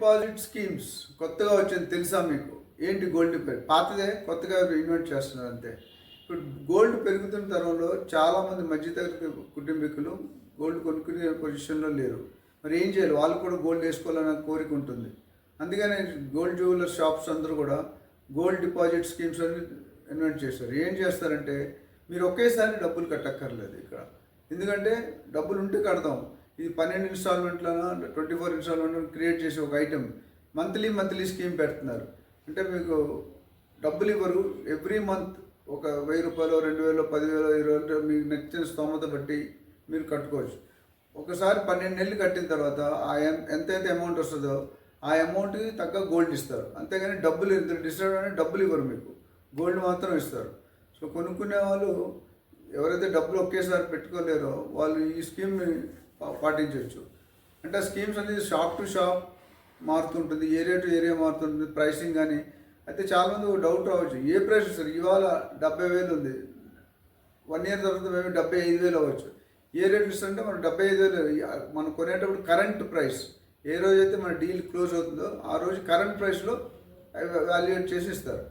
Deposit schemes కొత్తగా వచ్చింది తెలుసా మీకు? ఏంటి గోల్డ్ డిపాజిట్? పాతదే కొత్తగా ఇన్వెంట్ చేస్తున్నారు అంతే. ఇప్పుడు గోల్డ్ పెరుగుతున్న తరంలో చాలామంది మధ్యతరగతి కుటుంబీకులు గోల్డ్ కొనుక్కునే పొజిషన్లో లేరు. మరి ఏం చేయాలి? వాళ్ళు కూడా గోల్డ్ వేసుకోవాలన్న కోరిక ఉంటుంది. అందుకని గోల్డ్ జ్యువెలర్ షాప్స్ అందరూ కూడా గోల్డ్ డిపాజిట్ స్కీమ్స్ అని ఇన్వెంట్ చేస్తారు. ఏం చేస్తారంటే మీరు ఒకేసారి డబ్బులు కట్టక్కర్లేదు ఇక్కడ. ఎందుకంటే డబ్బులు ఉంటే కడతాం. ఇది 12 ఇన్స్టాల్మెంట్లను 24 ఇన్స్టాల్మెంట్ క్రియేట్ చేసి ఒక ఐటెం మంత్లీ స్కీమ్ పెడుతున్నారు. అంటే మీకు డబ్బులు ఇవ్వరు. ఎవ్రీ మంత్ ఒక 1000 రూపాయలు, 2000, 10,000, 20,000 మీకు నచ్చిన స్తోమత బట్టి మీరు కట్టుకోవచ్చు. ఒకసారి 12 నెలలు కట్టిన తర్వాత ఎంతైతే అమౌంట్ వస్తుందో ఆ అమౌంట్కి తగ్గ గోల్డ్ ఇస్తారు. అంతేగాని డబ్బులు డిస్టర్బ్ అని డబ్బులు ఇవ్వరు, మీకు గోల్డ్ మాత్రం ఇస్తారు. సో కొనుక్కునే వాళ్ళు ఎవరైతే డబ్బులు ఒకేసారి పెట్టుకోలేరో వాళ్ళు ఈ స్కీమ్ని పాటించవచ్చు. అంటే స్కీమ్స్ అనేది షాప్ టు షాప్ మారుతుంటుంది, ఏరియా టు ఏరియా మారుతుంటుంది ప్రైసింగ్ కానీ. అయితే చాలామంది డౌట్ రావచ్చు, ఏ ప్రైస్ ఇస్తారు? ఇవాళ 70,000 ఉంది, 1 ఇయర్ తర్వాత మేము 75,000 అవ్వచ్చు. ఏ రేట్ ఇస్తారంటే మనం 75,000 మనం కొనేటప్పుడు కరెంట్ ప్రైస్ ఏ రోజైతే మన డీల్ క్లోజ్ అవుతుందో ఆ రోజు కరెంట్ ప్రైస్లో వాల్యుయేట్ చేసి ఇస్తారు.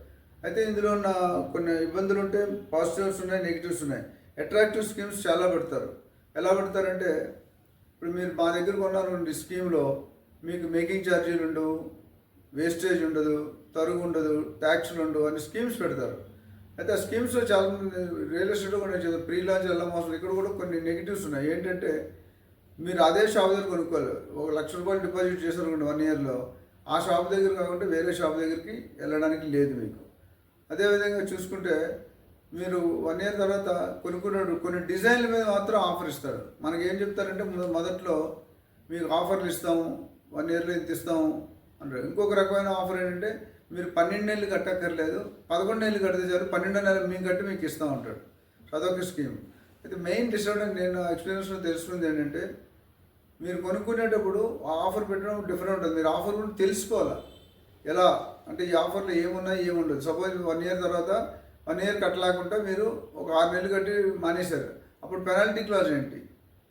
అయితే ఇందులో ఉన్న కొన్ని ఇబ్బందులు ఉంటే పాజిటివ్స్ ఉన్నాయి, నెగిటివ్స్ ఉన్నాయి. అట్రాక్టివ్ స్కీమ్స్ చాలా పెడతారు. ఎలా పెడతారంటే ఇప్పుడు మీరు మా దగ్గర కొన్నారండి స్కీమ్లో మీకు మేకింగ్ ఛార్జీలు ఉండవు, వేస్టేజ్ ఉండదు, తరుగు ఉండదు, ట్యాక్స్లు ఉండవు అని స్కీమ్స్ పెడతారు. అయితే ఆ స్కీమ్స్లో చాలామంది రియల్ ఎస్టేట్ కూడా ప్రీ లాంచ్ ఎలా మోసం. ఇక్కడ కూడా కొన్ని నెగిటివ్స్ ఉన్నాయి. ఏంటంటే మీరు అదే షాప్ దగ్గర కొనుక్కోవాలి. 1,00,000 రూపాయలు డిపాజిట్ చేశారు 1 ఇయర్లో, ఆ షాప్ దగ్గర కాకుండా వేరే షాప్ దగ్గరికి వెళ్ళడానికి లేదు మీకు. అదేవిధంగా చూసుకుంటే మీరు 1 ఇయర్ తర్వాత కొనుక్కున్నాడు కొన్ని డిజైన్ల మీద మాత్రం ఆఫర్ ఇస్తాడు. మనకి ఏం చెప్తారంటే మొదట్లో మీకు ఆఫర్లు ఇస్తాము, 1 ఇయర్లో ఇంత ఇస్తాము అంటారు. ఇంకొక రకమైన ఆఫర్ ఏంటంటే మీరు 12 నెలలు కట్టక్కర్లేదు, 11 నెలలు కడితే చాలు, 12 నెలలు మేము కట్టి మీకు ఇస్తాం అంటాడు. అదొక స్కీమ్. అయితే మెయిన్ డిసడ్వాంటేజ్ నేను ఎక్స్పీరియన్స్లో తెలుసుకుంది ఏంటంటే మీరు కొనుక్కునేటప్పుడు ఆ ఆఫర్ పెట్టడం డిఫరెంట్ ఉంటుంది. మీరు ఆఫర్ కూడా తెలుసుకోవాలి. ఎలా అంటే ఈ ఆఫర్లో ఏమున్నాయి ఏముండదు. సపోజ్ 1 ఇయర్ తర్వాత 1 ఇయర్ కట్టలేకుండా మీరు ఒక 6 నెలలు కట్టి మానేశారు, అప్పుడు పెనాల్టీ క్లాజ్ ఏంటి,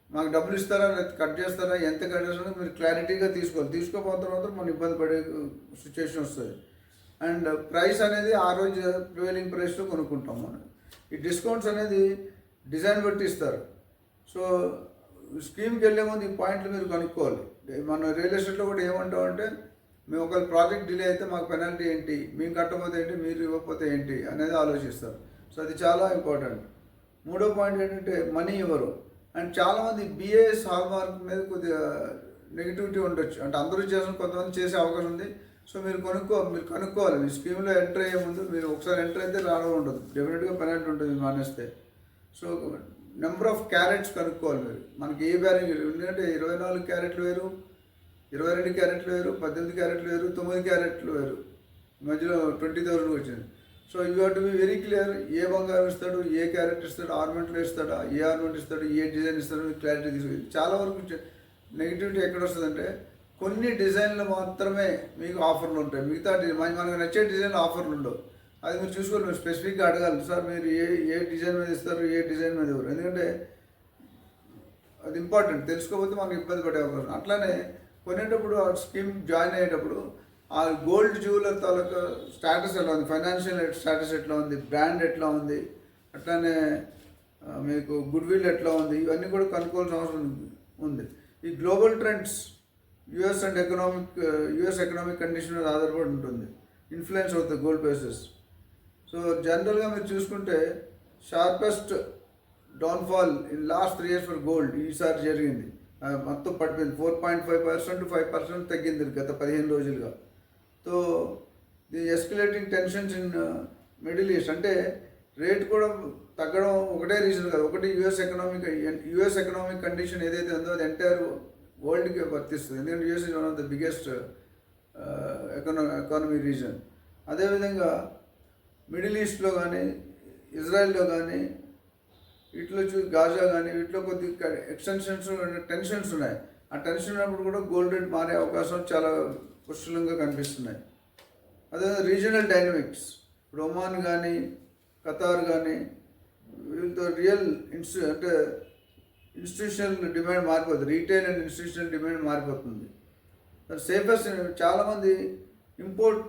మాకు డబ్బులు ఇస్తారా లేదా కట్ చేస్తారా, ఎంత కట్ చేస్తారో మీరు క్లారిటీగా తీసుకోవాలి. తీసుకోకపోతే మాత్రం మనం ఇబ్బంది పడే సిచ్యువేషన్ వస్తుంది. అండ్ ప్రైస్ అనేది ఆ రోజు ప్రివైలింగ్ ప్రైస్లో కొనుక్కుంటాం మనం. ఈ డిస్కౌంట్స్ అనేది డిజైన్ బట్టి ఇస్తారు. సో స్కీమ్కి వెళ్ళే ముందు ఈ పాయింట్లు మీరు కనుక్కోవాలి. మన రియల్ ఎస్టేట్లో కూడా ఏమంటామంటే మేము ఒకవేళ ప్రాజెక్ట్ డిలే అయితే మాకు పెనాల్టీ ఏంటి, మేము కట్టకపోతే ఏంటి, మీరు ఇవ్వకపోతే ఏంటి అనేది ఆలోచిస్తారు. సో అది చాలా ఇంపార్టెంట్. మూడో పాయింట్ ఏంటంటే మనీ ఇవ్వరు. అండ్ చాలామంది బిఏఎస్ హాల్మార్క్ మీద కొద్దిగా నెగిటివిటీ ఉండొచ్చు. అంటే అందరూ చేసిన కొంతమంది చేసే అవకాశం ఉంది. సో మీరు కనుక్కోవాలి. మీ స్కీమ్లో ఎంటర్ అయ్యే ముందు మీరు ఒకసారి ఎంటర్ అయితే రావడం ఉండదు, డెఫినెట్గా పెనాల్టీ ఉంటుంది మానేస్తే. సో నెంబర్ ఆఫ్ క్యారెట్స్ కనుక్కోవాలి మీరు. మనకి ఏ బ్యారింగ్ ఎందుకంటే 24 క్యారెట్లు వేరు, 22 క్యారెట్లు వేరు, 18 క్యారెట్లు వేరు, 9 క్యారెట్లు వేరు, మధ్యలో 20,000 వచ్చింది. So you have to be very clear. ఏ బంగారం ఇస్తాడు, ఏ క్యారెట్ ఇస్తాడు, ఆర్నమెంట్లు ఇస్తాడా, ఏ ఆర్నమెంట్ ఇస్తాడు, ఏ డిజైన్ ఇస్తాడు, క్లారిటీ తీసుకుంది. చాలా వరకు నెగిటివిటీ ఎక్కడ వస్తుందంటే కొన్ని డిజైన్లు మాత్రమే మీకు ఆఫర్లు ఉంటాయి, మిగతా మనకు నచ్చే డిజైన్లు ఆఫర్లు ఉండవు. అది మీరు చూసుకోవాలి. మీరు స్పెసిఫిక్గా అడగాలి, సార్ మీరు ఏ డిజైన్ మీద ఇస్తారు, ఏ డిజైన్ మీద ఇవ్వరు. ఎందుకంటే అది ఇంపార్టెంట్. తెలుసుకోకపోతే మనకు ఇబ్బంది పడే అవకాశం. అట్లానే కొనేటప్పుడు ఆ స్కీమ్ జాయిన్ అయ్యేటప్పుడు ఆ గోల్డ్ జ్యువెలర్ తాలూకా స్టేటస్ ఎలా ఉంది, ఫైనాన్షియల్ స్టేటస్ ఎట్లా ఉంది, బ్రాండ్ ఎట్లా ఉంది, అట్లానే మీకు గుడ్ విల్ ఎట్లా ఉంది, ఇవన్నీ కూడా కనుక్కోవాల్సిన అవసరం ఉంది. ఈ global trends US economic condition మీద ఆధారపడి ఉంటుంది, ఇన్ఫ్లుయెన్స్ అవుతుంది గోల్డ్ ప్రైసెస్. సో జనరల్గా మీరు చూసుకుంటే sharpest downfall in last 3 years for gold ఈసారి జరిగింది. మొత్తం పడిపోయింది. 4.5% 5% తగ్గింది గత 15 రోజులుగా. So the escalating tensions in middle east. అంటే రేట్ కూడా తగ్గడం ఒకటే రీజన్ కాదు. ఒకటి యుఎస్ ఎకనామిక్ కండిషన్ ఏదైతే ఉందో అది ఎంటైర్ వరల్డ్కి వర్తిస్తుంది. ఎందుకంటే US is one of the biggest economy reason. అదేవిధంగా మిడిల్ ఈస్ట్లో కానీ, ఇజ్రాయెల్లో కానీ, వీటిలో గాజా కానీ వీటిలో కొద్దిగా టెన్షన్స్ ఉన్నాయి. ఆ టెన్షన్ ఉన్నప్పుడు కూడా గోల్డ్ రేట్ మారే అవకాశం చాలా పుష్కలంగా కనిపిస్తున్నాయి. అదే రీజనల్ డైనమిక్స్. ఇప్పుడు ఒమాన్ కానీ, ఖతార్ కానీ వీళ్ళతో ఇన్స్టిట్యూషనల్ డిమాండ్ మారిపోతుంది. రీటైల్ అండ్ ఇన్స్టిట్యూషనల్ డిమాండ్ మారిపోతుంది. సేఫెస్ట్. చాలామంది ఇంపోర్ట్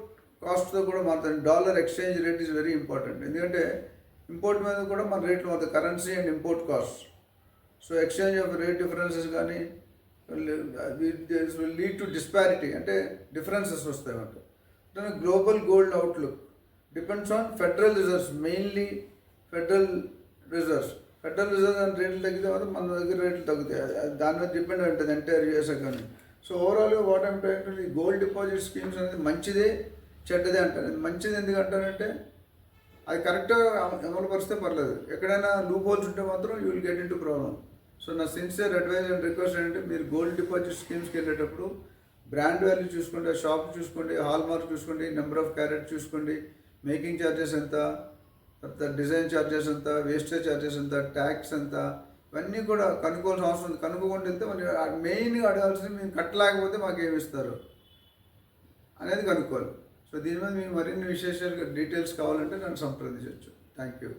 కాస్ట్తో కూడా మారుతుంది. Dollar exchange rate is very important. ఎందుకంటే ఇంపోర్ట్ మీద కూడా మన రేట్లు మారుతాయి, currency and import cost. So exchange of rate differences కానీ విల్ లీడ్ టు డిస్పారిటీ, అంటే డిఫరెన్సెస్ వస్తాయి అన్నమాట. Global gold outlook depends on federal reserves, mainly federal reserves. Federal reserves అని రేట్లు తగ్గితే మాత్రం మన దగ్గర రేట్లు తగ్గుతాయి. దాని మీద డిపెండ్ ఉంటుంది ఎంటైర్ యూఎస్ ఎకానమీ. సో ఓవరాల్గా వాట్ ఐమ్ ఈ గోల్డ్ డిపాజిట్ స్కీమ్స్ అనేది మంచిదే చెడ్డదే అంటారు. మంచిది ఎందుకు అంటారంటే అది కరెక్ట్గా అమలు పరిస్తే పర్లేదు. ఎక్కడైనా లూప్ హోల్స్ ఉంటే మాత్రం you will get in to problem. So నా సిన్సియర్ అడ్వైజ్ అండ్ రిక్వెస్ట్ ఏంటంటే మీరు గోల్డ్ డిపాజిట్ స్కీమ్స్కి వెళ్ళేటప్పుడు బ్రాండ్ వాల్యూ చూసుకోండి, షాప్ చూసుకోండి, హాల్ మార్క్ చూసుకోండి, నెంబర్ ఆఫ్ క్యారెట్ చూసుకోండి, మేకింగ్ ఛార్జెస్ ఎంత, తర్వాత డిజైన్ ఛార్జెస్ ఎంత, వేస్టేజ్ ఛార్జెస్ ఎంత, ట్యాక్స్ ఎంత, ఇవన్నీ కూడా కనుక్కోవాల్సిన అవసరం ఉంది. కనుక్కోకుండా వెళ్తే మరి మెయిన్గా అడగాల్సింది మేము కట్టలేకపోతే మాకు ఏమి ఇస్తారు అనేది కనుక్కోవాలి. సో దీని మీద మీకు మరిన్ని విశేషాలు డీటెయిల్స్ కావాలంటే నన్ను సంప్రదించవచ్చు. Thank you.